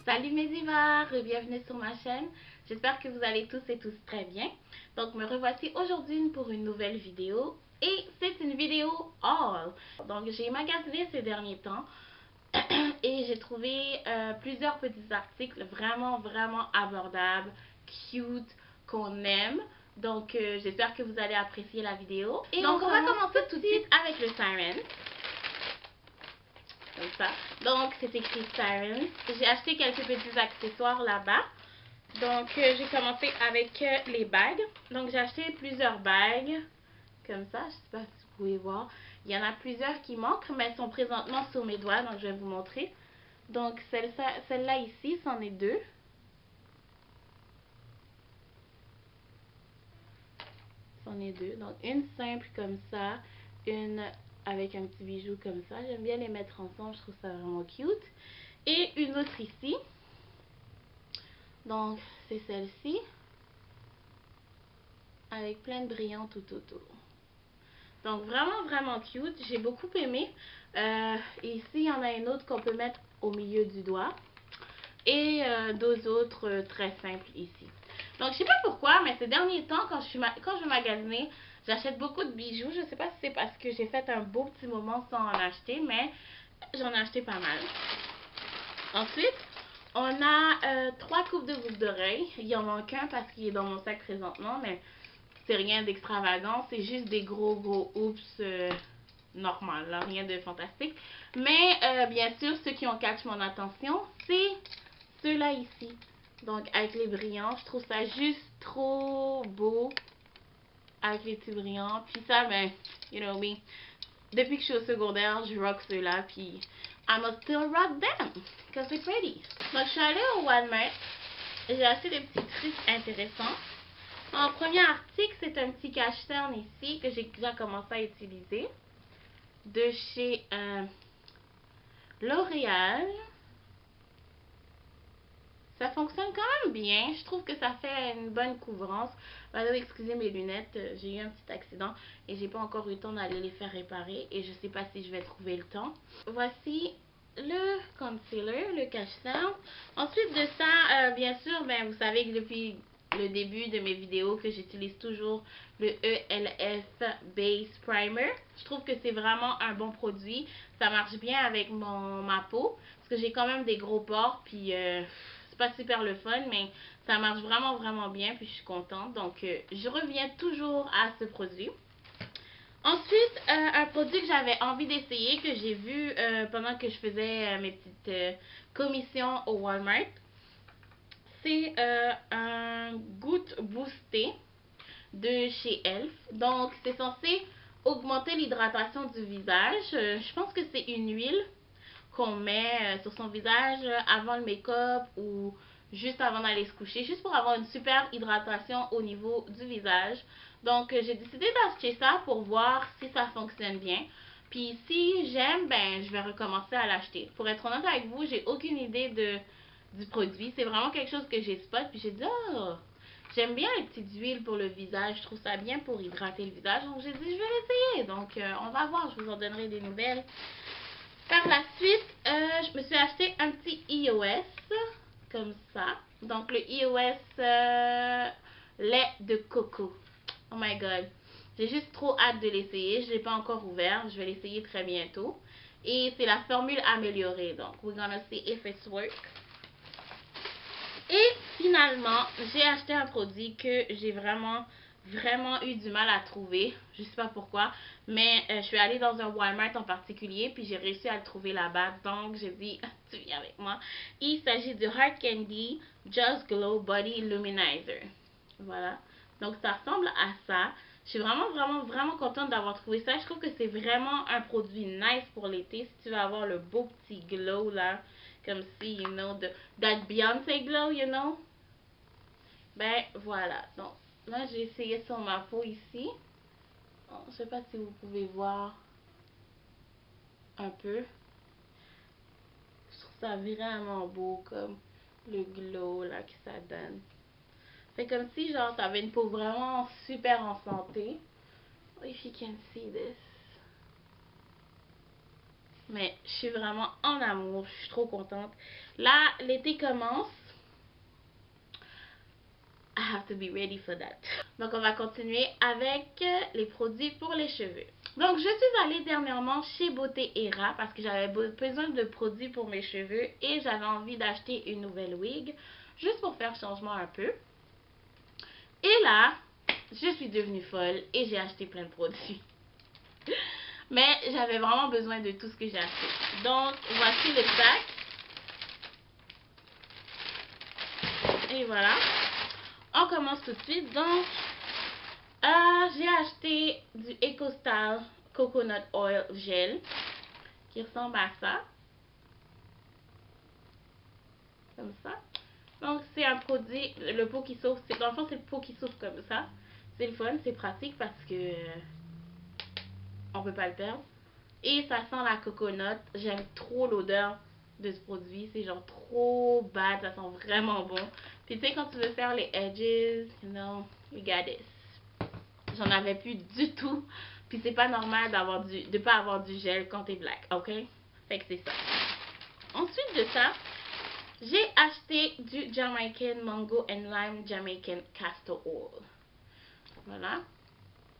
Salut mes divas, bienvenue sur ma chaîne. J'espère que vous allez tous et tous très bien. Donc me revoici aujourd'hui pour une nouvelle vidéo. Et c'est une vidéo haul. Donc j'ai magasiné ces derniers temps. Et j'ai trouvé plusieurs petits articles vraiment abordables, cute, qu'on aime. Donc j'espère que vous allez apprécier la vidéo. Et donc on va commencer tout de suite avec le Siren. Comme ça. Donc c'est écrit Siren. J'ai acheté quelques petits accessoires là-bas. Donc j'ai commencé avec les bagues. Donc j'ai acheté plusieurs bagues. Comme ça, je sais pas si vous pouvez voir. Il y en a plusieurs qui manquent, mais elles sont présentement sur mes doigts, donc je vais vous montrer. Donc celle-là ici, c'en est deux. C'en est deux. Donc une simple comme ça, une avec un petit bijou comme ça. J'aime bien les mettre ensemble, je trouve ça vraiment cute. Et une autre ici. Donc c'est celle-ci. Avec plein de brillants tout autour. Donc vraiment cute, j'ai beaucoup aimé. Et ici il y en a une autre qu'on peut mettre au milieu du doigt. Et deux autres très simples ici. Donc je sais pas pourquoi, mais ces derniers temps quand je magasiner, j'achète beaucoup de bijoux. Je sais pas si c'est parce que j'ai fait un beau petit moment sans en acheter, mais j'en ai acheté pas mal. Ensuite, on a trois coupes de boucles d'oreilles. Il y en manque un parce qu'il est dans mon sac présentement, mais c'est rien d'extravagant, c'est juste des gros oups normal, là, rien de fantastique. Mais bien sûr, ceux qui ont catch mon attention, c'est ceux-là ici. Donc avec les brillants, je trouve ça juste trop beau avec les petits brillants. Puis ça, ben, you know me, depuis que je suis au secondaire, je rock ceux-là, puis I must still rock them, because they're pretty. Donc je suis allée au Walmart, j'ai acheté des petits trucs intéressants. En premier article, c'est un petit cache-cerne ici que j'ai déjà commencé à utiliser de chez L'Oréal. Ça fonctionne quand même bien. Je trouve que ça fait une bonne couvrance. Excusez mes lunettes, j'ai eu un petit accident et j'ai pas encore eu le temps d'aller les faire réparer et je sais pas si je vais trouver le temps. Voici le concealer, le cache-cerne. Ensuite de ça, bien sûr, ben, vous savez que depuis le début de mes vidéos que j'utilise toujours le ELF Base Primer. Je trouve que c'est vraiment un bon produit. Ça marche bien avec ma peau parce que j'ai quand même des gros pores puis c'est pas super le fun, mais ça marche vraiment bien puis je suis contente. Donc je reviens toujours à ce produit. Ensuite, un produit que j'avais envie d'essayer, que j'ai vu pendant que je faisais mes petites commissions au Walmart, c'est un goutte boosté de chez Elf. Donc, c'est censé augmenter l'hydratation du visage. Je pense que c'est une huile qu'on met sur son visage avant le make-up ou juste avant d'aller se coucher, juste pour avoir une super hydratation au niveau du visage. Donc, j'ai décidé d'acheter ça pour voir si ça fonctionne bien. Puis, si j'aime, ben, je vais recommencer à l'acheter. Pour être honnête avec vous, j'ai aucune idée du produit. C'est vraiment quelque chose que j'ai spot. Puis, j'ai dit, oh, j'aime bien les petites huiles pour le visage. Je trouve ça bien pour hydrater le visage. Donc, j'ai dit, je vais l'essayer. Donc, on va voir. Je vous en donnerai des nouvelles. Par la suite, je me suis acheté un petit iOS, comme ça. Donc, le iOS lait de coco. Oh my god. J'ai juste trop hâte de l'essayer. Je ne l'ai pas encore ouvert. Je vais l'essayer très bientôt. Et c'est la formule améliorée. Donc, we're gonna see if it's work. Et finalement, j'ai acheté un produit que j'ai vraiment eu du mal à trouver. Je sais pas pourquoi, mais je suis allée dans un Walmart en particulier, puis j'ai réussi à le trouver là-bas. Donc, j'ai dit, tu viens avec moi. Il s'agit du Hard Candy Just Glow Body Luminizer. Voilà. Donc, ça ressemble à ça. Je suis vraiment contente d'avoir trouvé ça. Je trouve que c'est vraiment un produit nice pour l'été. Si tu veux avoir le beau petit glow là, comme si, you know, that Beyoncé glow, you know. Ben, voilà. Donc, là, j'ai essayé sur ma peau ici. Bon, je sais pas si vous pouvez voir un peu. Je trouve ça vraiment beau, comme le glow là que ça donne. C'est comme si, genre, t'avais une peau vraiment super en santé. If you can see this. Mais je suis vraiment en amour. Je suis trop contente. Là, l'été commence. I have to be ready for that. Donc, on va continuer avec les produits pour les cheveux. Donc, je suis allée dernièrement chez Beauté Era parce que j'avais besoin de produits pour mes cheveux et j'avais envie d'acheter une nouvelle wig juste pour faire changement un peu. Et là, je suis devenue folle et j'ai acheté plein de produits. Mais j'avais vraiment besoin de tout ce que j'ai acheté. Donc, voici le sac. Et voilà. On commence tout de suite. Donc, j'ai acheté du EcoStyle Coconut Oil Gel qui ressemble à ça. Comme ça. Donc, c'est un produit, le pot qui s'ouvre. Dans le fond, c'est le pot qui s'ouvre comme ça. C'est le fun, c'est pratique parce que on peut pas le perdre. Et ça sent la coconut. J'aime trop l'odeur de ce produit. C'est genre trop bad. Ça sent vraiment bon. Puis tu sais, quand tu veux faire les edges, you know, you got this. J'en avais plus du tout. Puis c'est pas normal de pas avoir du gel quand t'es black, ok? Fait que c'est ça. Ensuite de ça, j'ai acheté du Jamaican Mango and Lime Jamaican Castor Oil. Voilà.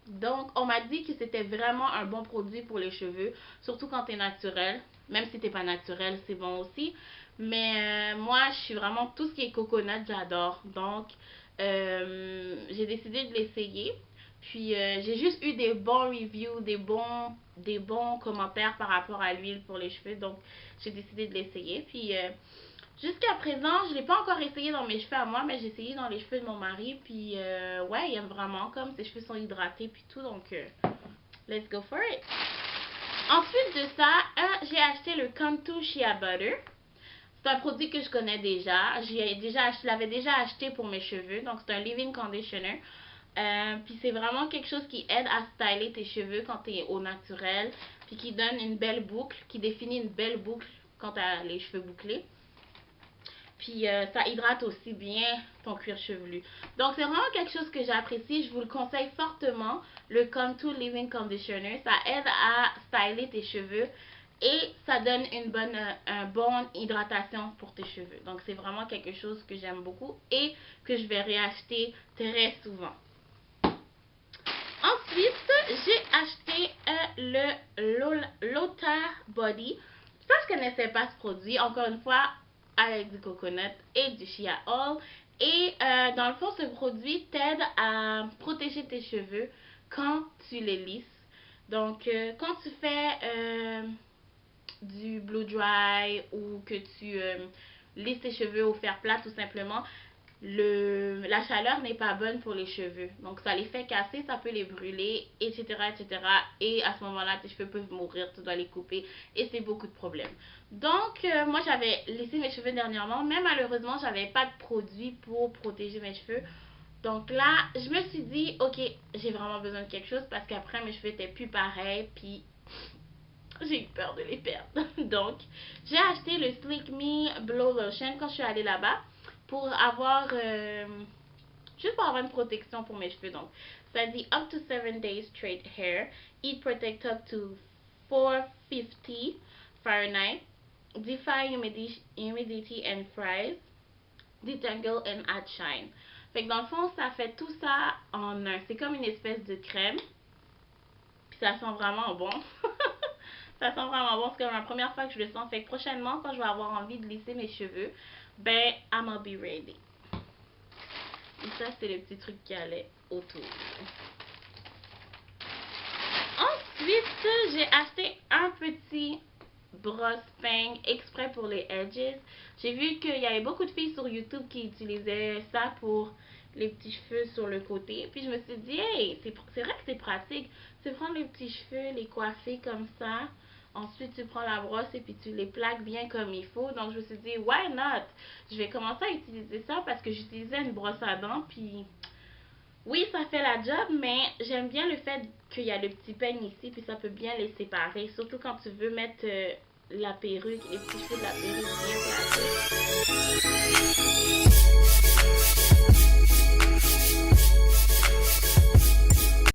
Donc, on m'a dit que c'était vraiment un bon produit pour les cheveux, surtout quand t'es naturel. Même si t'es pas naturel, c'est bon aussi. Mais moi, je suis vraiment tout ce qui est coconut, j'adore. Donc, j'ai décidé de l'essayer. Puis, j'ai juste eu des bons reviews, des bons commentaires par rapport à l'huile pour les cheveux. Donc, j'ai décidé de l'essayer. Puis, jusqu'à présent, je ne l'ai pas encore essayé dans mes cheveux à moi, mais j'ai essayé dans les cheveux de mon mari. Puis, ouais, il aime vraiment comme ses cheveux sont hydratés puis tout. Donc, let's go for it. Ensuite de ça, j'ai acheté le Cantu Shea Butter. C'est un produit que je connais déjà. Je l'avais déjà acheté pour mes cheveux. Donc, c'est un leave-in conditioner. Puis, c'est vraiment quelque chose qui aide à styler tes cheveux quand tu es au naturel. Puis, qui donne une belle boucle, qui définit une belle boucle quand tu as les cheveux bouclés. Puis ça hydrate aussi bien ton cuir chevelu. Donc c'est vraiment quelque chose que j'apprécie. Je vous le conseille fortement. Le Contour Leave-in Conditioner. Ça aide à styler tes cheveux. Et ça donne une bonne hydratation pour tes cheveux. Donc c'est vraiment quelque chose que j'aime beaucoup. Et que je vais réacheter très souvent. Ensuite, j'ai acheté le Lota Body. Ça, je connaissais pas ce produit. Encore une fois, avec du coconut et du shea oil. Et dans le fond, ce produit t'aide à protéger tes cheveux quand tu les lisses. Donc, quand tu fais du blow dry ou que tu lisses tes cheveux au fer plat tout simplement, la chaleur n'est pas bonne pour les cheveux. Donc, ça les fait casser, ça peut les brûler, etc., etc. Et à ce moment-là, tes cheveux peuvent mourir, tu dois les couper et c'est beaucoup de problèmes. Donc, moi, j'avais laissé mes cheveux dernièrement, mais malheureusement, j'avais pas de produit pour protéger mes cheveux. Donc là, je me suis dit, ok, j'ai vraiment besoin de quelque chose parce qu'après, mes cheveux étaient plus pareils, puis j'ai eu peur de les perdre. Donc, j'ai acheté le Slick Me Blow Lotion quand je suis allée là-bas pour avoir juste pour avoir une protection pour mes cheveux. Donc, ça dit up to 7 days straight hair, heat protect up to 450 Fahrenheit, defy humidity and frizz, detangle and add shine. Fait que dans le fond, ça fait tout ça en un. C'est comme une espèce de crème. Puis ça sent vraiment bon. Ça sent vraiment bon. C'est comme la première fois que je le sens. Fait que prochainement, quand je vais avoir envie de lisser mes cheveux, ben, I'ma be ready. Et ça, c'est le petit truc qui allait autour. Ensuite, j'ai acheté un petit brosse peigne exprès pour les edges. J'ai vu qu'il y avait beaucoup de filles sur YouTube qui utilisaient ça pour les petits cheveux sur le côté. Puis je me suis dit, hey, c'est vrai que c'est pratique. Tu prends les petits cheveux, les coiffer comme ça. Ensuite, tu prends la brosse et puis tu les plaques bien comme il faut. Donc, je me suis dit, why not? Je vais commencer à utiliser ça parce que j'utilisais une brosse à dents. Puis, oui, ça fait la job, mais j'aime bien le fait qu'il y a le petit peigne ici. Puis, ça peut bien les séparer. Surtout quand tu veux mettre la perruque, les petits cheveux de la perruque bien placés.